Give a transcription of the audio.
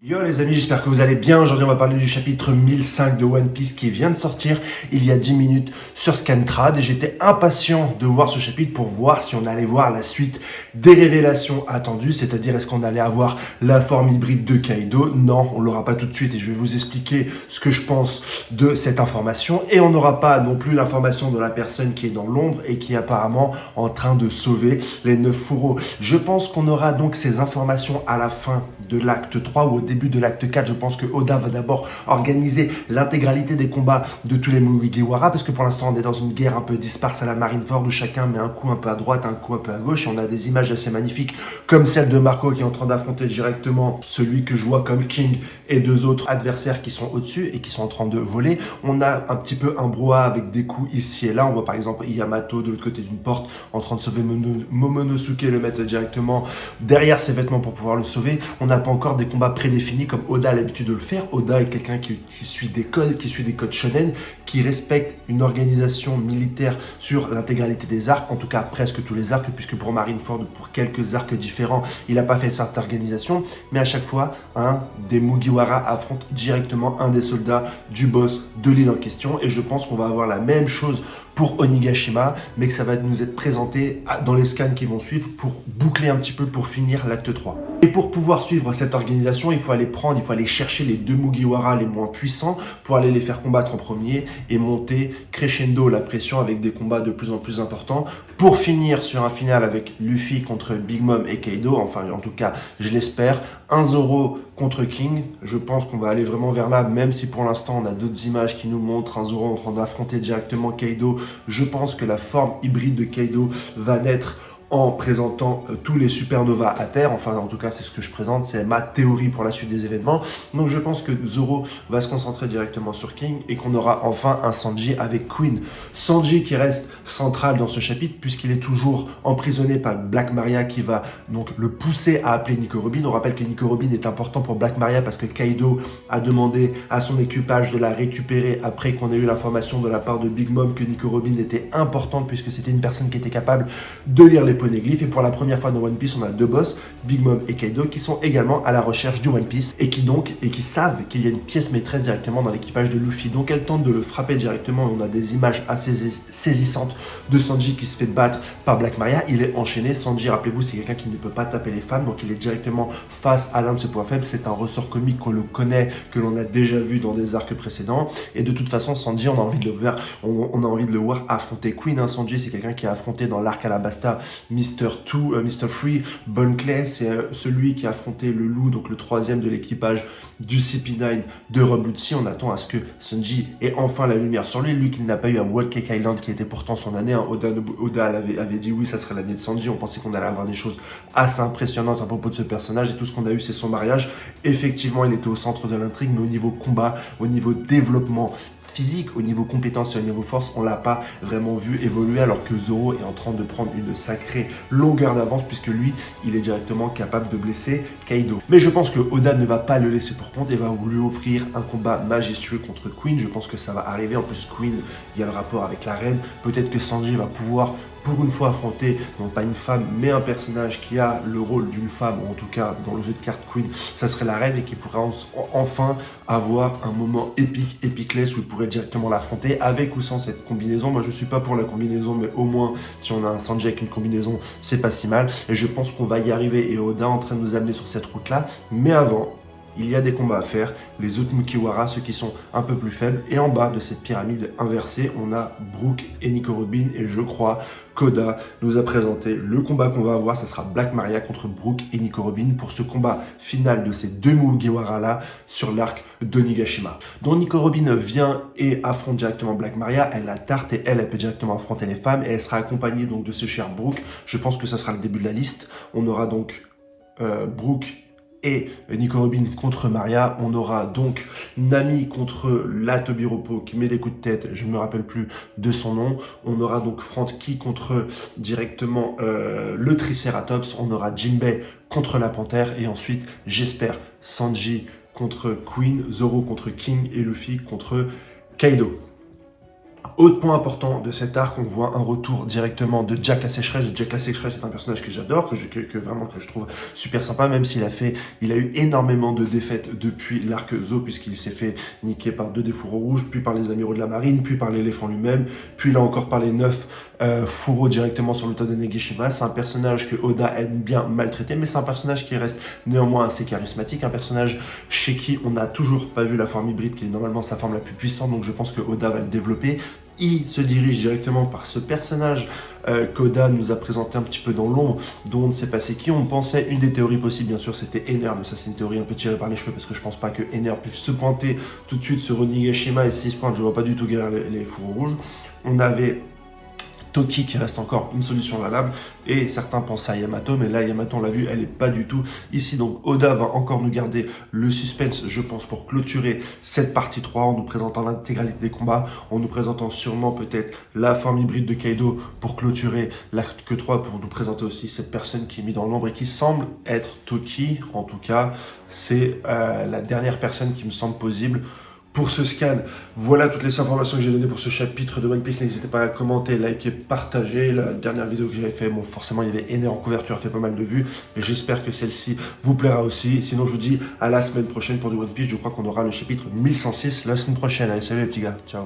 Yo les amis, j'espère que vous allez bien. Aujourd'hui on va parler du chapitre 1005 de One Piece qui vient de sortir il y a 10 minutes sur Scantrad et j'étais impatient de voir ce chapitre pour voir si on allait voir la suite des révélations attendues, c'est-à-dire est-ce qu'on allait avoir la forme hybride de Kaido. Non, on l'aura pas tout de suite et je vais vous expliquer ce que je pense de cette information et on n'aura pas non plus l'information de la personne qui est dans l'ombre et qui est apparemment en train de sauver les 9 fourreaux. Je pense qu'on aura donc ces informations à la fin de l'acte 3 ou au début de l'acte 4. Je pense que Oda va d'abord organiser l'intégralité des combats de tous les Mugiwara parce que pour l'instant on est dans une guerre un peu disparse à la Marineford où chacun met un coup un peu à droite, un coup un peu à gauche et on a des images assez magnifiques comme celle de Marco qui est en train d'affronter directement celui que je vois comme King et deux autres adversaires qui sont au-dessus et qui sont en train de voler. On a un petit peu un brouhaha avec des coups ici et là. On voit par exemple Yamato de l'autre côté d'une porte en train de sauver Momonosuke et le mettre directement derrière ses vêtements pour pouvoir le sauver. On n'a pas encore des combats prédéfinis comme Oda a l'habitude de le faire. Oda est quelqu'un qui suit des codes, qui suit des codes shonen, qui respecte une organisation militaire sur l'intégralité des arcs, en tout cas presque tous les arcs, puisque pour Marineford, pour quelques arcs différents, il n'a pas fait cette organisation, mais à chaque fois, un des Mugiwara affronte directement un des soldats du boss de l'île en question, et je pense qu'on va avoir la même chose pour Onigashima, mais que ça va nous être présenté dans les scans qui vont suivre pour boucler un petit peu, pour finir l'acte 3. Et pour pouvoir suivre cette organisation, il faut aller chercher les deux Mugiwara les moins puissants pour aller les faire combattre en premier et monter crescendo la pression avec des combats de plus en plus importants pour finir sur un final avec Luffy contre Big Mom et Kaido, enfin en tout cas je l'espère, un Zoro contre King. Je pense qu'on va aller vraiment vers là, même si pour l'instant on a d'autres images qui nous montrent un Zoro en train d'affronter directement Kaido. Je pense que la forme hybride de Kaido va naître en présentant tous les supernovas à terre. Enfin, en tout cas, c'est ce que je présente, c'est ma théorie pour la suite des événements. Donc, je pense que Zoro va se concentrer directement sur King et qu'on aura enfin un Sanji avec Queen. Sanji qui reste central dans ce chapitre puisqu'il est toujours emprisonné par Black Maria qui va donc le pousser à appeler Nico Robin. On rappelle que Nico Robin est important pour Black Maria parce que Kaido a demandé à son équipage de la récupérer après qu'on ait eu l'information de la part de Big Mom que Nico Robin était importante puisque c'était une personne qui était capable de lire les poneglyphes. Et pour la première fois dans One Piece, on a deux boss, Big Mom et Kaido, qui sont également à la recherche du One Piece et qui savent qu'il y a une pièce maîtresse directement dans l'équipage de Luffy. Donc elles tentent de le frapper directement et on a des images assez saisissantes de Sanji qui se fait battre par Black Maria. Il est enchaîné. Sanji, rappelez-vous, c'est quelqu'un qui ne peut pas taper les femmes, donc il est directement face à l'un de ses points faibles. C'est un ressort comique qu'on le connaît, que l'on a déjà vu dans des arcs précédents. Et de toute façon, Sanji, on a envie de le voir affronter Queen. Hein. Sanji, c'est quelqu'un qui a affronté dans l'arc Alabasta Mr. 3, Bon Clay, c'est celui qui a affronté le loup, donc le troisième de l'équipage du CP9 de Rob Lucci. On attend à ce que Sanji ait enfin la lumière sur lui, lui qui n'a pas eu à Whole Cake Island qui était pourtant son année. Hein. Oda avait dit oui, ça serait l'année de Sanji. On pensait qu'on allait avoir des choses assez impressionnantes à propos de ce personnage et tout ce qu'on a eu, c'est son mariage. Effectivement, il était au centre de l'intrigue, mais au niveau combat, au niveau développement physique, au niveau compétence et au niveau force, on l'a pas vraiment vu évoluer alors que Zoro est en train de prendre une sacrée longueur d'avance puisque lui, il est directement capable de blesser Kaido. Mais je pense que Oda ne va pas le laisser pour compte et va lui offrir un combat majestueux contre Queen. Je pense que ça va arriver. En plus, Queen, il y a le rapport avec la reine. Peut-être que Sanji va pouvoir pour une fois affronter, non pas une femme, mais un personnage qui a le rôle d'une femme, ou en tout cas dans le jeu de cartes Queen, ça serait la reine et qui pourrait enfin avoir un moment épique, epicless, où il pourrait directement l'affronter avec ou sans cette combinaison. Moi je suis pas pour la combinaison, mais au moins si on a un Sanji avec une combinaison, c'est pas si mal. Et je pense qu'on va y arriver et Oda est en train de nous amener sur cette route-là. Mais avant, il y a des combats à faire, les autres Mugiwara, ceux qui sont un peu plus faibles, et en bas de cette pyramide inversée, on a Brook et Nico Robin, et je crois qu'Oda nous a présenté le combat qu'on va avoir, ça sera Black Maria contre Brook et Nico Robin pour ce combat final de ces deux Mugiwara là sur l'arc d'Onigashima. Donc Nico Robin vient et affronte directement Black Maria, elle la tarte et elle peut directement affronter les femmes, et elle sera accompagnée donc de ce cher Brook. Je pense que ça sera le début de la liste. On aura donc Brook et Nico Robin contre Maria. On aura donc Nami contre la Tobiropo qui met des coups de tête, je ne me rappelle plus de son nom. On aura donc Franky contre directement le Triceratops. On aura Jinbei contre la Panthère et ensuite, j'espère, Sanji contre Queen, Zoro contre King et Luffy contre Kaido. Autre point important de cet arc, on voit un retour directement de Jack la Sécheresse. Jack la Sécheresse est un personnage que j'adore, que je trouve super sympa, même s'il il a eu énormément de défaites depuis l'arc Zo, puisqu'il s'est fait niquer par 2 des fourreaux rouges, puis par les amiraux de la marine, puis par l'éléphant lui-même, puis là encore par les 9 fourreaux directement sur le tas de Negeshima. C'est un personnage que Oda aime bien maltraiter, mais c'est un personnage qui reste néanmoins assez charismatique, un personnage chez qui on n'a toujours pas vu la forme hybride, qui est normalement sa forme la plus puissante, donc je pense que Oda va le développer. Il se dirige directement par ce personnage qu'Oda nous a présenté un petit peu dans l'ombre, dont on ne sait pas c'est qui. On pensait, une des théories possibles, bien sûr, c'était Ener, mais ça c'est une théorie un peu tirée par les cheveux, parce que je pense pas que Ener puisse se pointer tout de suite sur Onigashima, et s'il se pointe, je vois pas du tout guérir les fourreaux rouges. On avait Toki qui reste encore une solution valable, et certains pensent à Yamato, mais là Yamato on l'a vu, elle n'est pas du tout ici, donc Oda va encore nous garder le suspense, je pense, pour clôturer cette partie 3 en nous présentant l'intégralité des combats, en nous présentant sûrement peut-être la forme hybride de Kaido pour clôturer l'arc 3, pour nous présenter aussi cette personne qui est mise dans l'ombre et qui semble être Toki. En tout cas c'est la dernière personne qui me semble possible pour ce scan. Voilà toutes les informations que j'ai données pour ce chapitre de One Piece. N'hésitez pas à commenter, liker, partager. La dernière vidéo que j'avais fait, bon, forcément, il y avait Ener en couverture, fait pas mal de vues. Mais j'espère que celle-ci vous plaira aussi. Sinon, je vous dis à la semaine prochaine pour du One Piece. Je crois qu'on aura le chapitre 1106 la semaine prochaine. Allez, salut les petits gars. Ciao.